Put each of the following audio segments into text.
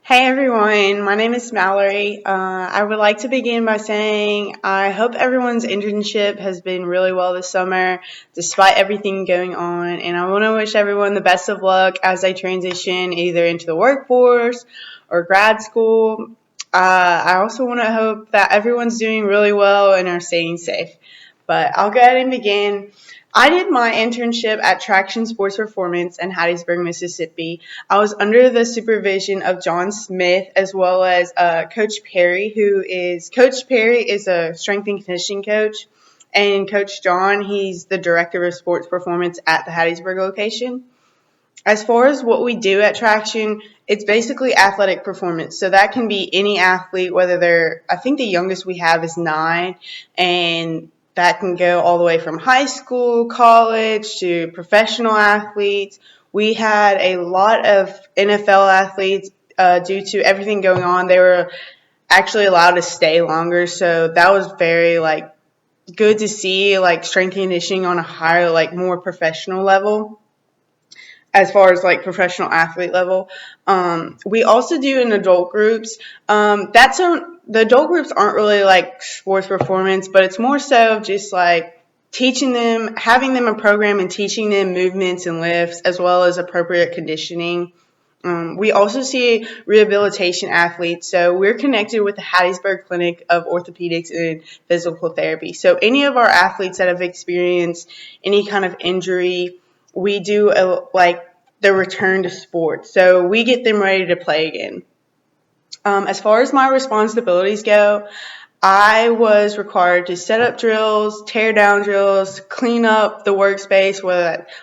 Hey everyone, my name is Mallory. I would like to begin by saying I hope everyone's internship has been really well this summer, despite everything going on. And I want to wish everyone the best of luck as they transition either into the workforce or grad school. I also want to hope that everyone's doing really well and are staying safe. But I'll go ahead and begin. I did my internship at Traction Sports Performance in Hattiesburg, Mississippi. I was under the supervision of John Smith as well as Coach Perry, Coach Perry is a strength and conditioning coach, and Coach John, he's the director of sports performance at the Hattiesburg location. As far as what we do at Traction, it's basically athletic performance. So that can be any athlete, I think the youngest we have is 9, and that can go all the way from high school, college, to professional athletes. We had a lot of NFL athletes due to everything going on. They were actually allowed to stay longer, so that was very good to see strength and conditioning on a higher more professional level as far as professional athlete level. We also do in adult groups. The adult groups aren't really like sports performance, but it's more so just teaching them, having them a program and teaching them movements and lifts as well as appropriate conditioning. We also see rehabilitation athletes. So we're connected with the Hattiesburg Clinic of Orthopedics and Physical Therapy. So any of our athletes that have experienced any kind of injury, we do the return to sports. So we get them ready to play again. As far as my responsibilities go, I was required to set up drills, tear down drills, clean up the workspace,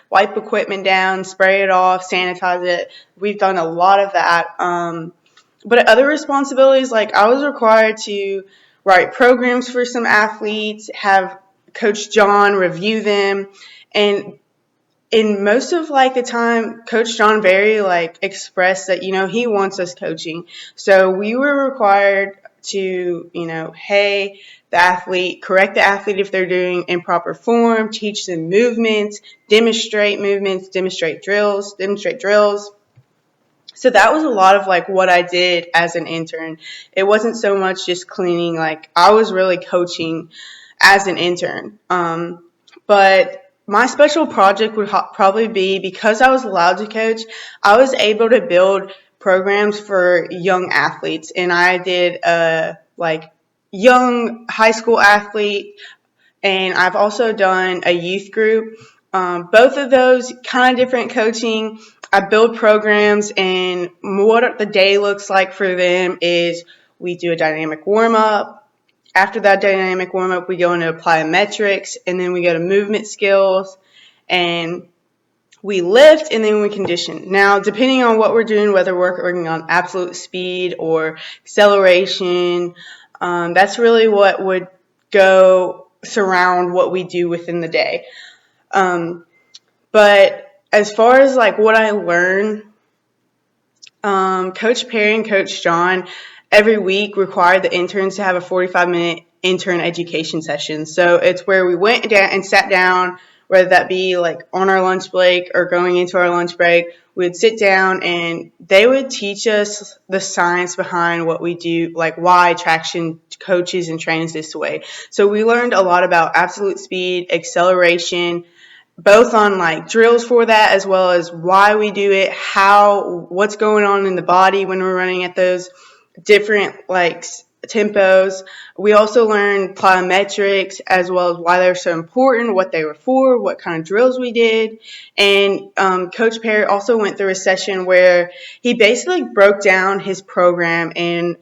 wipe equipment down, spray it off, sanitize it. We've done a lot of that. But other responsibilities, I was required to write programs for some athletes, have Coach John review them, and in most of the time, Coach John very expressed that he wants us coaching. So we were required to hey, correct the athlete if they're doing improper form, teach them movements, demonstrate drills. So that was a lot of what I did as an intern. It wasn't so much just cleaning. I was really coaching as an intern. But my special project would probably be, because I was allowed to coach, I was able to build programs for young athletes. And I did a young high school athlete, and I've also done a youth group. Both of those kind of different coaching. I build programs, and what the day looks like for them is we do a dynamic warm-up. After that dynamic warm-up, we go into plyometrics, and then we go to movement skills, and we lift, and then we condition. Now, depending on what we're doing, whether we're working on absolute speed or acceleration, that's really what would go surround what we do within the day. But as far as what I learned, Coach Perry and Coach John every week required the interns to have a 45-minute intern education session. So it's where we went down and sat down, whether that be on our lunch break or going into our lunch break. We'd sit down and they would teach us the science behind what we do, why Traction coaches and trains this way. So we learned a lot about absolute speed, acceleration, both on drills for that, as well as why we do it, what's going on in the body when we're running at those different tempos. We also learned plyometrics, as well as why they're so important, what they were for, what kind of drills we did. And Coach Perry also went through a session where he basically broke down his program and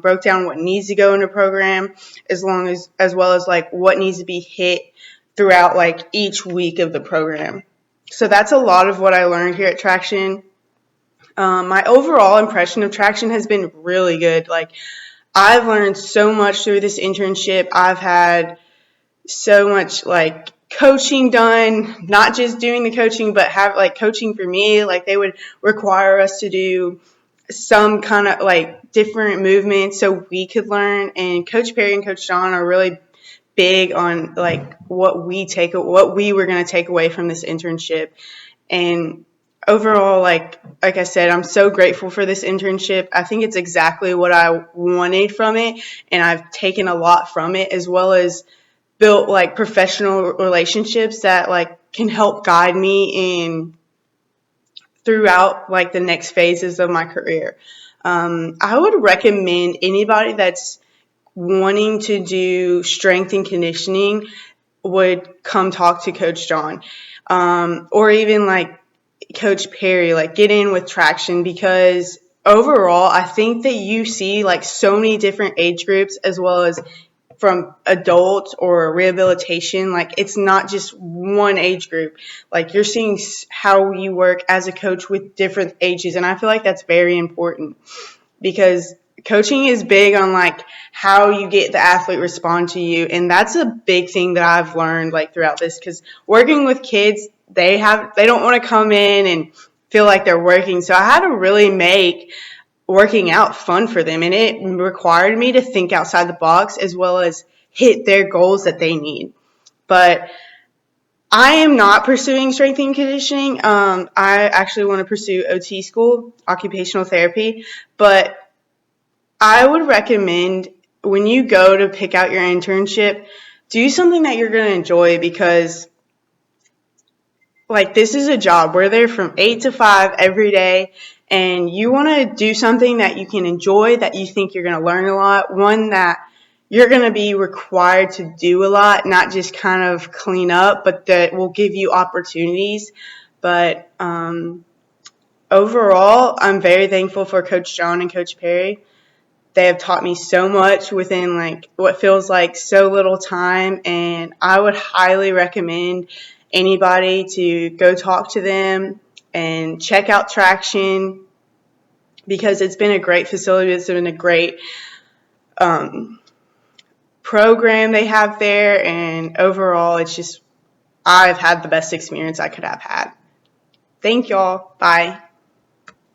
broke down what needs to go in the program, as well as what needs to be hit throughout each week of the program. So that's a lot of what I learned here at Traction. My overall impression of Traction has been really good. I've learned so much through this internship. I've had so much coaching done, not just doing the coaching, but have coaching for me. They would require us to do some kind of different movements so we could learn. And Coach Perry and Coach John are really big on what we were going to take away from this internship. And overall, like I said, I'm so grateful for this internship. I think it's exactly what I wanted from it, and I've taken a lot from it, as well as built like professional relationships that like can help guide me in throughout like the next phases of my career. I would recommend anybody that's wanting to do strength and conditioning would come talk to Coach John, or even like Coach Perry, like get in with traction, because overall, I think that you see like so many different age groups, as well as from adult or rehabilitation. Like it's not just one age group. Like you're seeing how you work as a coach with different ages. And I feel like that's very important, because coaching is big on like how you get the athlete respond to you. And that's a big thing that I've learned like throughout this, because working with kids, they don't want to come in and feel like they're working. So I had to really make working out fun for them, and it required me to think outside the box, as well as hit their goals that they need. But I am not pursuing strength and conditioning. I actually want to pursue OT school, occupational therapy. But I would recommend, when you go to pick out your internship, do something that you're going to enjoy, because like this is a job. We're there from 8 to 5 every day, and you want to do something that you can enjoy, that you think you're going to learn a lot, one that you're going to be required to do a lot, not just kind of clean up, but that will give you opportunities. But overall, I'm very thankful for Coach John and Coach Perry. They have taught me so much within like what feels like so little time, and I would highly recommend anybody to go talk to them and check out Traction, because it's been a great facility. It's been a great program they have there, and overall, it's just, I've had the best experience I could have had. Thank y'all. Bye.